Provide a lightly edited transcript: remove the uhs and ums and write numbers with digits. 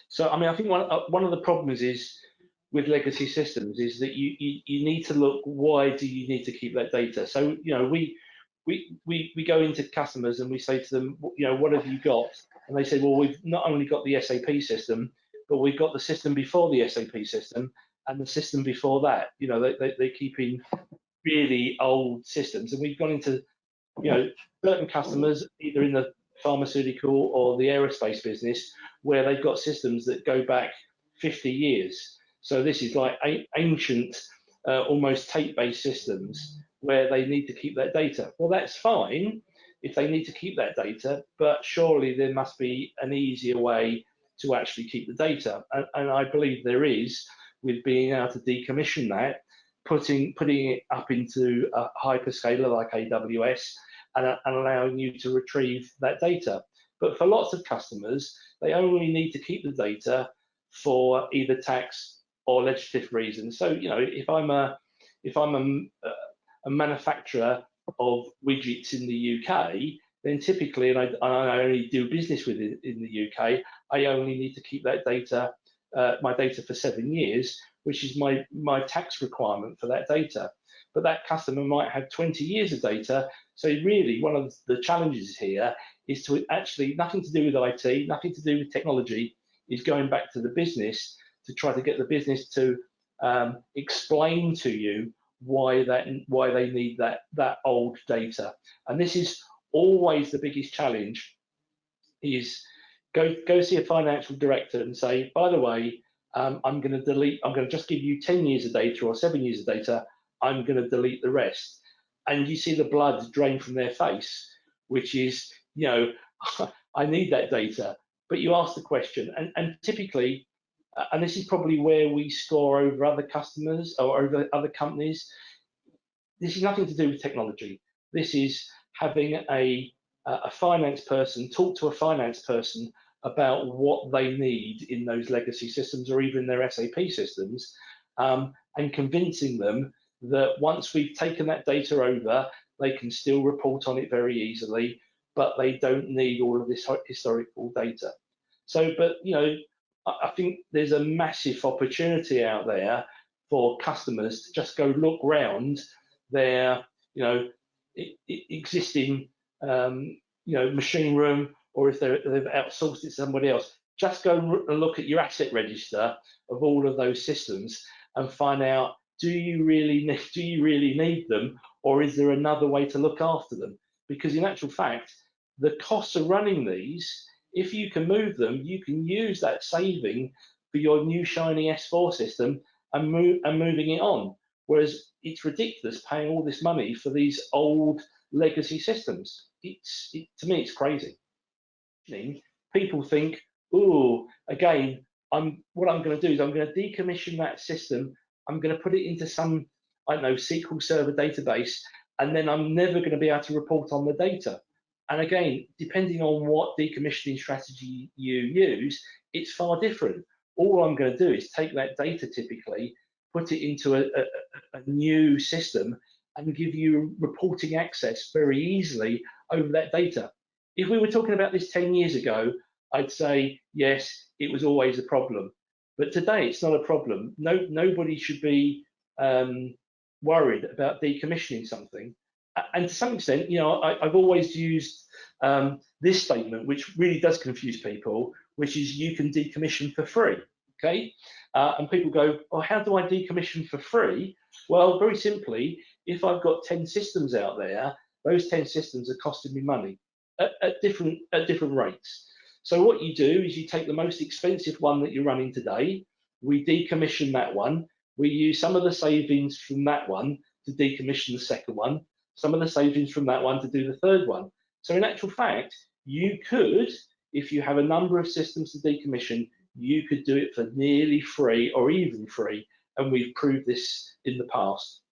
So I mean, I think one of the problems is with legacy systems is that you need to look, why do you need to keep that data? So we go into customers and we say to them, what have you got? And they say, well, we've not only got the SAP system, but we've got the system before the SAP system and the system before that. They're keeping really old systems, and we've gone into certain customers either in the pharmaceutical or the aerospace business where they've got systems that go back 50 years. So this is like ancient, almost tape-based systems where they need to keep that data. Well, that's fine if they need to keep that data, but surely there must be an easier way to actually keep the data. And I believe there is, with being able to decommission that, putting it up into a hyperscaler like AWS and allowing you to retrieve that data. But for lots of customers, they only need to keep the data for either tax or legislative reasons. So, if I'm a manufacturer of widgets in the UK, then typically, and I only do business with it in the UK, I only need to keep that data, my data, for 7 years, which is my tax requirement for that data. But that customer might have 20 years of data. So really, one of the challenges here is to actually, nothing to do with IT, nothing to do with technology, is going back to the business to try to get the business to explain to you why they need that old data. And this is always the biggest challenge, is go see a financial director and say, by the way, I'm going to just give you 10 years of data or 7 years of data. I'm going to delete the rest. And you see the blood drain from their face, which is, I need that data. But you ask the question, and typically, and this is probably where we score over other customers or over other companies, this is nothing to do with technology. This is having a finance person talk to a finance person about what they need in those legacy systems or even their SAP systems, and convincing them that once we've taken that data over, they can still report on it very easily, but they don't need all of this historical data. So, but I think there's a massive opportunity out there for customers to just go look round their existing machine room, or if they've outsourced it to somebody else, just go and look at your asset register of all of those systems and find out, do you really need them, or is there another way to look after them? Because in actual fact, the costs of running these, if you can move them, you can use that saving for your new shiny S4 system and moving it on. Whereas it's ridiculous paying all this money for these old legacy systems. To me, it's crazy. People think, oh, again, what I'm going to do is I'm going to decommission that system. I'm going to put it into some, I don't know, SQL Server database, and then I'm never going to be able to report on the data. And again, depending on what decommissioning strategy you use, it's far different. All I'm going to do is take that data, typically, put it into a new system, and give you reporting access very easily over that data. If we were talking about this 10 years ago, I'd say, yes, it was always a problem. But today, it's not a problem. Nobody should be worried about decommissioning something. And to some extent, I've always used this statement, which really does confuse people, which is you can decommission for free, okay? And people go, oh, how do I decommission for free? Well, very simply, if I've got 10 systems out there, those 10 systems are costing me money at different rates. So what you do is you take the most expensive one that you're running today, we decommission that one, we use some of the savings from that one to decommission the second one, some of the savings from that one to do the third one. So in actual fact, you could, if you have a number of systems to decommission, you could do it for nearly free or even free, and we've proved this in the past.